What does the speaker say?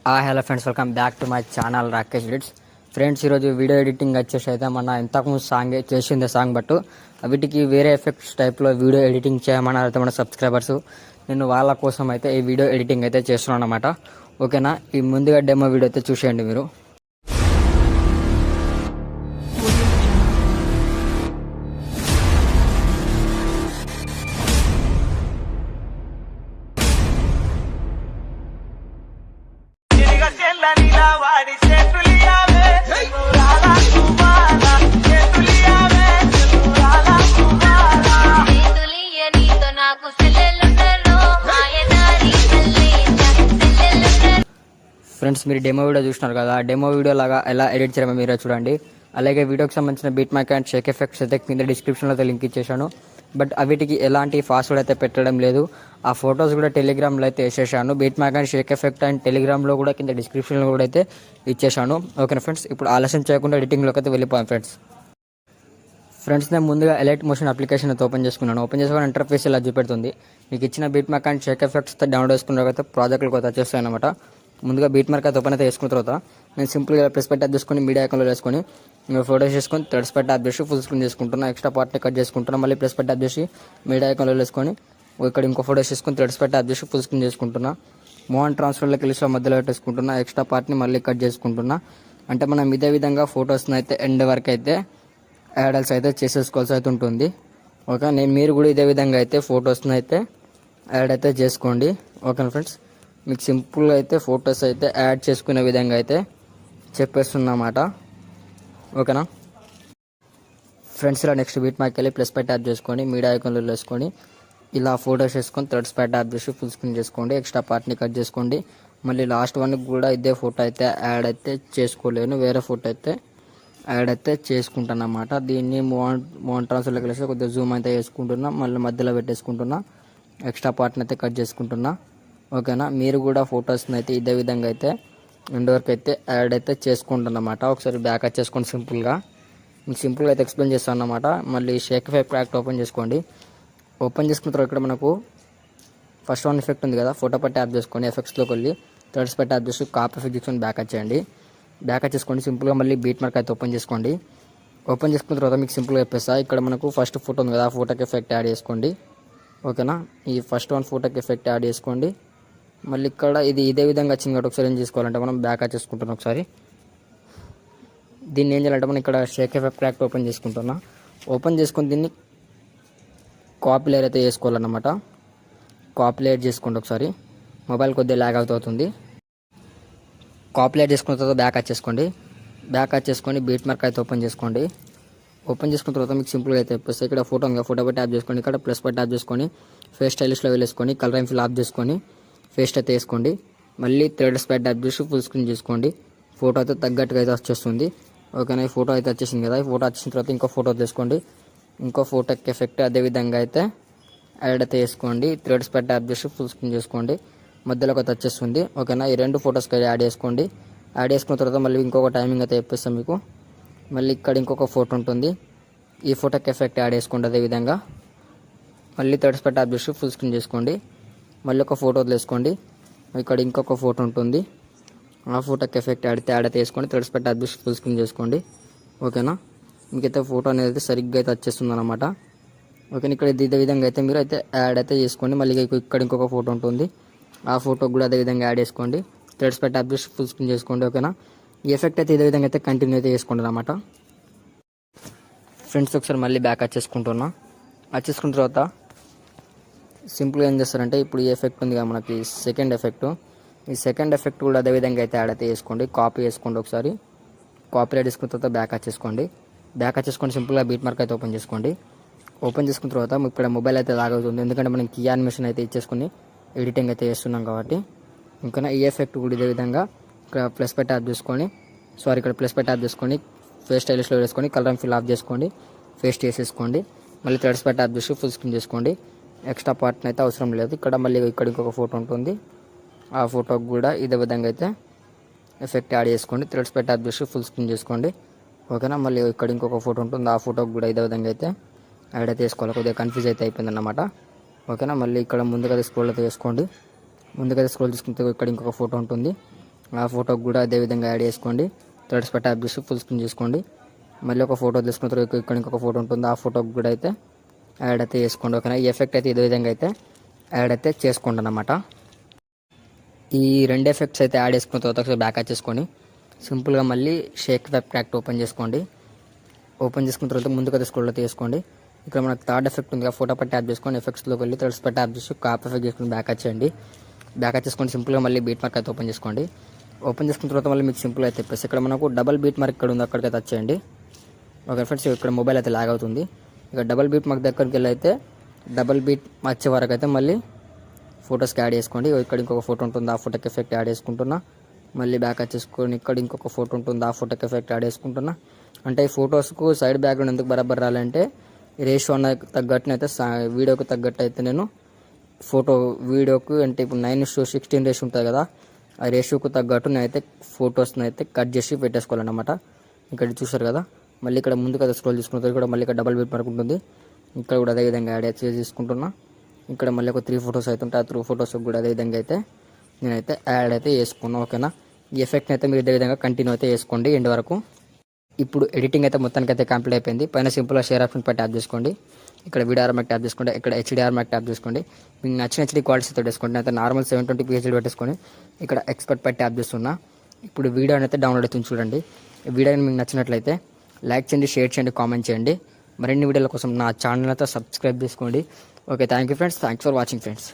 Hello friends, welcome back to my channel Rakesh edits. Friends, ఈరోజు video editing వచ్చేసి అయితే మన ఇంతకుముందు సాంగ్ చేసిందే సాంగ్ బట్టు వీటికి వేరే ఎఫెక్ట్స్ టైప్లో వీడియో ఎడిటింగ్ చేయమని అయితే మన సబ్స్క్రైబర్స్. నేను వాళ్ళ కోసం అయితే ఈ వీడియో ఎడిటింగ్ అయితే చేస్తున్నాను అనమాట. ఓకేనా, ఈ ముందుగా డెమో వీడియో అయితే చూసేయండి మీరు. ఫ్రెండ్స్, మీరు డెమో వీడియో చూస్తున్నారు కదా, డెమో వీడియో లాగా ఎలా ఎడిట్ చేయమో మీరే చూడండి. అలాగే వీడియోకి సంబంధించిన beat mic and shake effects అయితే కింద డిస్క్రిప్షన్లో అయితే లింక్ ఇచ్చేసాను. బట్ వీటికి ఎలాంటి పాస్వర్డ్ అయితే పెట్టడం లేదు. ఆ ఫొటోస్ కూడా టెలిగ్రామ్లో అయితే వేసేసాను. Beat mic and shake effect and టెలిగ్రామ్లో కూడా కింద డిస్క్రిప్షన్లో కూడా అయితే ఇచ్చేసాను. ఓకే ఫ్రెండ్స్, ఇప్పుడు ఆలస్యం చేయకుండా ఎడిటింగ్లోకి అయితే వెళ్ళిపోయాం ఫ్రెండ్స్. నేను ముందుగా ఎలైట్ మోషన్ అప్లికేషన్ అయితే ఓపెన్ చేసుకున్నాను. ఓపెన్ చేసుకుని ఇంటర్ఫేస్ ఇలా చూపెడుతుంది. మీకు ఇచ్చిన beat mic and shake effects అయితే డౌన్లోడ్ చేసుకున్న తర్వాత ప్రాజెక్టులకు అయితే వచ్చేస్తాయి అనమాట. ముందుగా బీట్ మార్క్ అయితే ఓపెన్ అయితే వేసుకున్న తర్వాత నేను సింపుల్గా ప్రెస్ పెట్టి ట్యాప్ చేసుకొని మీడియా ఐకాన్లో వేసుకొని ఇంకా ఫోటోస్ చేసుకొని థ్రెడ్స్ పెట్టి ట్యాప్ చేసి ఫుల్ స్క్రీన్ చేసుకుంటున్నా. ఎక్స్ట్రా పార్ట్ని కట్ చేసుకుంటున్నా. మళ్ళీ ప్రెస్ పెట్టి ట్యాప్ చేసి మీడియా ఐకాన్లో వేసుకొని ఇక్కడ ఇంకో ఫోటోస్ చేసుకొని థ్రెడ్స్ పెట్టి ట్యాప్ చేసి ఫుల్ స్క్రీన్ చేసుకుంటున్నా. మోహన్ ట్రాన్స్ఫర్లోకి వెళ్ళి మధ్యలో పెట్టేసుకుంటున్నా. ఎక్స్ట్రా పార్ట్ని మళ్ళీ కట్ చేసుకుంటున్నా. అంటే మనం ఇదే విధంగా ఫొటోస్ని అయితే ఎండ్ వరకు అయితే యాడల్స్ అయితే చేసేసుకోవాల్సి అయితే ఉంటుంది. ఓకే, మీరు కూడా ఇదే విధంగా అయితే ఫొటోస్ని అయితే యాడ్ అయితే చేసుకోండి. ఓకేనా ఫ్రెండ్స్, మీకు సింపుల్గా అయితే ఫొటోస్ అయితే యాడ్ చేసుకునే విధంగా అయితే చెప్పేస్తున్నమాట. ఓకేనా ఫ్రెండ్స్, ఇలా నెక్స్ట్ బీట్ మార్క్ వెళ్ళి ప్లస్ పై ట్యాప్ చేసుకొని మీడియా ఐకాన్లో వేసుకొని ఇలా ఫొటోస్ వేసుకొని థ్రెడ్స్ పై ట్యాప్ చేసి ఫుల్ స్క్రీన్ చేసుకోండి. ఎక్స్ట్రా పార్ట్ని కట్ చేసుకోండి. మళ్ళీ లాస్ట్ వన్కి కూడా ఇదే ఫోటో అయితే యాడ్ అయితే చేసుకోలేను, వేరే ఫోటో అయితే యాడ్ అయితే చేసుకుంటాను అన్నమాట. దీన్ని మోహన్ ట్రాన్స్ఫర్లోకి వెళ్ళి కొద్దిగా జూమ్ అయితే వేసుకుంటున్నా. మళ్ళీ మధ్యలో పెట్టేసుకుంటున్నా. ఎక్స్ట్రా పార్ట్ని అయితే కట్ చేసుకుంటున్నా. ఓకేనా, మీరు కూడా ఫొటోస్ని అయితే ఇదే విధంగా అయితే ఎండ్ వరకు అయితే యాడ్ అయితే చేసుకుంటున్నమాట. ఒకసారి బ్యాక్ చేసుకోండి. సింపుల్గా అయితే ఎక్స్ప్లెయిన్ చేస్తాను అన్నమాట. మళ్ళీ షేక్ ఎఫెక్ట్ ఓపెన్ చేసుకోండి. ఓపెన్ చేసుకున్న తర్వాత ఇక్కడ మనకు ఫస్ట్ వన్ ఎఫెక్ట్ ఉంది కదా, ఫోటో పట్టి ట్యాప్ చేసుకోండి. ఎఫెక్ట్స్లోకి వెళ్ళి థ్రెడ్స్ పట్టి ట్యాప్ చేసి కాపీ ఎఫెక్ట్ చేసుకొని బ్యాక్ వచ్చేయండి. బ్యాక్ చేసుకోండి. సింపుల్గా మళ్ళీ బీట్ మార్క్ అయితే ఓపెన్ చేసుకోండి. ఓపెన్ చేసుకున్న తర్వాత మీకు సింపుల్గా చెప్పేస్తా. ఇక్కడ మనకు ఫస్ట్ ఫోటో ఉంది కదా, ఆ ఫోటోకి ఎఫెక్ట్ యాడ్ చేసుకోండి. ఓకేనా, ఈ ఫస్ట్ వన్ ఫోటోకి ఎఫెక్ట్ యాడ్ చేసుకోండి. మళ్ళీ ఇక్కడ ఇది ఇదే విధంగా వచ్చింది కాబట్టి ఒకసారి ఏం చేసుకోవాలంటే మనం బ్యాక్ చేసుకుంటున్నాం. ఒకసారి దీన్ని ఏం చేయాలంటే మనం ఇక్కడ షేక్ ఎఫెక్ట్ ఓపెన్ చేసుకుంటున్నా. ఓపెన్ చేసుకుని దీన్ని కాపీ లేయర్ అయితే వేసుకోవాలన్నమాట. కాపీ లేయర్ చేసుకోండి. ఒకసారి మొబైల్ కొద్దిగా ల్యాగ్ అవుతుంది. కాపీ లేయర్ చేసుకున్న తర్వాత బ్యాక్ చేసుకోండి. బ్యాక్ చేసుకొని బీట్ మార్క్ అయితే ఓపెన్ చేసుకోండి. ఓపెన్ చేసుకున్న తర్వాత మీకు సింపుల్గా అయితే చెప్పేస్తే ఇక్కడ ఫోటో ఉంది, ఫోటో పై ట్యాప్ చేసుకోండి. ఇక్కడ ప్లస్ పై ట్యాప్ చేసుకొని ఫేస్ స్టైలిష్లో వెళ్ళేసుకొని కలర్ అండ్ ఫిల్ ఆఫ్ చేసుకొని ఫేస్ట్ అయితే వేసుకోండి. మళ్ళీ థ్రెడ్స్ పై ట్యాప్ చేసి ఫుల్ స్క్రీన్ చేసుకోండి. ఫోటో అయితే తగ్గట్టుగా అయితే వచ్చేస్తుంది. ఓకేనా, ఈ ఫోటో అయితే వచ్చేసింది కదా. ఈ ఫోటో వచ్చిన తర్వాత ఇంకో ఫోటో తీసుకోండి. ఇంకో ఫోటోకి ఎఫెక్ట్ అదే విధంగా అయితే యాడ్ అయితే వేసుకోండి. థ్రెడ్స్ పై ట్యాప్ చేసి ఫుల్ స్క్రీన్ చేసుకోండి. మధ్యలోకి అయితే వచ్చేస్తుంది. ఓకేనా, ఈ రెండు ఫొటోస్కి యాడ్ చేసుకోండి. యాడ్ చేసుకున్న తర్వాత మళ్ళీ ఇంకొక టైమింగ్ అయితే చెప్పేస్తాం మీకు. మళ్ళీ ఇక్కడ ఇంకొక ఫోటో ఉంటుంది, ఈ ఫోటోకి ఎఫెక్ట్ యాడ్ చేసుకోండి. అదేవిధంగా మళ్ళీ థ్రెడ్స్ పై ట్యాప్ చేసి ఫుల్ స్క్రీన్ చేసుకోండి. మళ్ళీ ఒక ఫోటో వేసుకోండి. ఇక్కడ ఇంకొక ఫోటో ఉంటుంది, ఆ ఫోటోకి ఎఫెక్ట్ యాడ్ అయితే వేసుకోండి. థ్రెడ్స్ పై ట్యాప్ చేసి ఫుల్ స్క్రీన్ చేసుకోండి. ఓకేనా, మీకైతే ఫోటో అనేది సరిగ్గా అయితే వచ్చేస్తుంది అనమాట. ఓకేనా, ఇక్కడ ఇదే విధంగా అయితే మీరు అయితే యాడ్ అయితే చేసుకోండి. మళ్ళీ ఇక్కడ ఇంకొక ఫోటో ఉంటుంది, ఆ ఫోటోకి కూడా అదే విధంగా యాడ్ చేసుకోండి. థ్రెడ్స్ పై ట్యాప్ చేసి ఫుల్ స్క్రీన్ చేసుకోండి. ఓకేనా, ఈ ఎఫెక్ట్ అయితే ఇదే విధంగా అయితే కంటిన్యూ అయితే చేసుకోండి అనమాట. ఫ్రెండ్స్, ఒకసారి మళ్ళీ బ్యాక్ వచ్చేసుకుంటున్నా. వచ్చేసుకున్న తర్వాత సింపుల్గా ఏం చేస్తారంటే ఇప్పుడు ఈ ఎఫెక్ట్ ఉంది కదా మనకి సెకండ్ ఎఫెక్ట్, ఈ సెకండ్ ఎఫెక్ట్ కూడా అదే విధంగా అయితే యాడ్ అయితే వేసుకోండి. కాపీ వేసుకోండి. ఒకసారి కాపీ యాడ్ చేసుకున్న తర్వాత బ్యాక్ వచ్చేసుకోండి. బ్యాక్ వచ్చేసుకొని సింపుల్గా బీట్ మార్క్ అయితే ఓపెన్ చేసుకోండి. ఓపెన్ చేసుకున్న తర్వాత ఇక్కడ మొబైల్ అయితే లాగవుతుంది, ఎందుకంటే మనం కీ యానిమేషన్ అయితే ఇచ్చేసుకుని ఎడిటింగ్ అయితే చేస్తున్నాం కాబట్టి. ఇంకా ఈ ఎఫెక్ట్ కూడా ఇదే విధంగా ఇక్కడ ప్లస్ పై ట్యాప్ చేసుకొని ఇక్కడ ప్లస్ పై ట్యాప్ చేసుకొని ఫేస్ స్టైలిష్లో వేసుకొని కలర్ అండ్ ఫిల్ ఆఫ్ చేసుకోండి. ఫేస్ట్ చేసేసుకోండి. మళ్ళీ థ్రెడ్స్ పై ట్యాప్ చేసి ఫుల్ స్క్రీన్ చేసుకోండి. ఎక్స్ట్రా పార్ట్ని అయితే అవసరం లేదు. ఇక్కడ మళ్ళీ ఇక్కడ ఇంకొక ఫోటో ఉంటుంది, ఆ ఫోటోకి కూడా ఇదే విధంగా అయితే ఎఫెక్ట్ యాడ్ చేసుకోండి. థ్రెడ్స్ పై ట్యాప్ చేసి ఫుల్ స్క్రీన్ చేసుకోండి. ఓకేనా, మళ్ళీ ఇక్కడ ఇంకొక ఫోటో ఉంటుంది, ఆ ఫోటోకి కూడా ఇదే విధంగా అయితే యాడ్ అయితే వేసుకోవాలి. కొద్దిగా కన్ఫ్యూజ్ అయితే అయిపోయింది అన్నమాట. ఓకేనా, మళ్ళీ ఇక్కడ ముందుగా స్క్రోల్ అయితే వేసుకోండి. ముందుగా స్క్రోల్ చేసుకుంటే ఇక్కడ ఇంకొక ఫోటో ఉంటుంది, ఆ ఫోటోకి కూడా అదే విధంగా యాడ్ చేసుకోండి. థ్రెడ్స్ పై ట్యాప్ చేసి ఫుల్ స్క్రీన్ చేసుకోండి. మళ్ళీ ఒక ఫోటో తీసుకున్న తర్వాత ఇక్కడ ఇంకొక ఫోటో ఉంటుంది, ఆ ఫోటోకి కూడా అయితే యాడ్ అయితే చేసుకోండి. ఓకేనా, ఈ ఎఫెక్ట్ అయితే ఇదే విధంగా అయితే యాడ్ అయితే చేసుకోండి అన్నమాట. ఈ రెండు ఎఫెక్ట్స్ అయితే యాడ్ చేసుకున్న తర్వాత ఒకసారి బ్యాక్ చేసుకోండి. సింపుల్గా మళ్ళీ షేక్ ఎఫెక్ట్ ఓపెన్ చేసుకోండి. ఓపెన్ చేసుకున్న తర్వాత ముందుకు స్క్రోల్ అయితే చేసుకోండి. ఇక్కడ మనకు థర్డ్ ఎఫెక్ట్ ఉంది, ఫోటో పై ట్యాప్ చేసుకొని ఎఫెక్ట్స్లోకి వెళ్ళి థ్రెడ్స్ పై ట్యాప్ చేసి కాప్ ఎఫెక్ట్ చేసుకుని బ్యాక్ వచ్చేయండి. బ్యాక్ వచ్చేసుకొని సింపుల్గా మళ్ళీ బీట్ మార్క్ అయితే ఓపెన్ చేసుకోండి. ఓపెన్ చేసుకున్న తర్వాత మళ్ళీ మీకు సింపుల్ అయితే ప్లస్ ఇక్కడ మనకు డబల్ బీట్ మార్క్ ఇక్కడ ఉంది, అక్కడికి అయితే వచ్చేయండి. ఓకే ఫ్రెండ్స్, ఇక్కడ మొబైల్ అయితే లాగ్ అవుతుంది. ఇక డబల్ బీట్ మార్క్ దగ్గరికి వెళ్ళి అయితే డబల్ బీట్ వచ్చే వరకు అయితే మళ్ళీ ఫొటోస్కి యాడ్ చేసుకోండి. ఇక్కడ ఇంకొక ఫోటో ఉంటుంది, ఆ ఫోటోకి ఎఫెక్ట్ యాడ్ చేసుకుంటున్నా. మళ్ళీ బ్యాక్ వచ్చేసుకొని ఇక్కడ ఇంకొక ఫోటో ఉంటుంది, ఆ ఫోటోకి ఎఫెక్ట్ యాడ్ చేసుకుంటున్నా. అంటే ఈ ఫొటోస్కు సైడ్ బ్యాక్గ్రౌండ్ ఎందుకు బరాబర్ రాలంటే రేషియో తగ్గట్టునైతే వీడియోకి తగ్గట్టు అయితే నేను వీడియోకు అంటే ఇప్పుడు 9:16 రేషియో ఉంటుంది కదా, ఆ రేషియోకు తగ్గట్టు నేనైతే ఫొటోస్ని అయితే కట్ చేసి పెట్టేసుకోవాలన్నమాట. ఇక్కడ చూసారు కదా, మళ్ళీ ఇక్కడ ముందు కదా స్క్రోల్ చేసుకున్న కూడా మళ్ళీ ఇక్కడ డబల్ బీట్ మార్క్ ఉంటుంది, ఇక్కడ కూడా అదే విధంగా యాడ్ అయితే చేసుకుంటున్నా. ఇక్కడ మళ్ళీ ఒక 3 ఫొటోస్ అయితే ఉంటాయి, ఆ 3 ఫొటోస్ కూడా అదే విధంగా అయితే నేనైతే యాడ్ అయితే చేసుకున్నాను. ఓకేనా, ఈ ఎఫెక్ట్ని అయితే మీరు ఇదే విధంగా కంటిన్యూ అయితే చేసుకోండి ఎండ్ వరకు. ఇప్పుడు ఎడిటింగ్ అయితే మొత్తానికి అయితే కంప్లీట్ అయిపోయింది. పైన సింపుల్గా షేర్ ఆప్షన్ పై ట్యాప్ చేసుకోండి. ఇక్కడ వీడియో మ్యాక్ ట్యాప్ చేసుకోండి, ఇక్కడ హెచ్డిఆర్ మ్యాక్ ట్యాప్ చేసుకోండి. మీకు నచ్చిన హెచ్డి క్వాలిటీతో వేసుకోండి. అయితే నార్మల్ 720p హెచ్డి పెట్టేసుకొని ఇక్కడ ఎక్స్పర్ట్ పై ట్యాప్ చేస్తున్నా. ఇప్పుడు వీడియో అయితే డౌన్లోడ్ అవుతుంది చూడండి. ఈ వీడియో మీకు నచ్చినట్లయితే లైక్ చేయండి, షేర్ చేయండి, కామెంట్ చేయండి. మరిన్ని వీడియోల కోసం నా ఛానల్ అయితే సబ్స్క్రైబ్ చేసుకోండి. Okay, thank you friends, thanks for watching friends.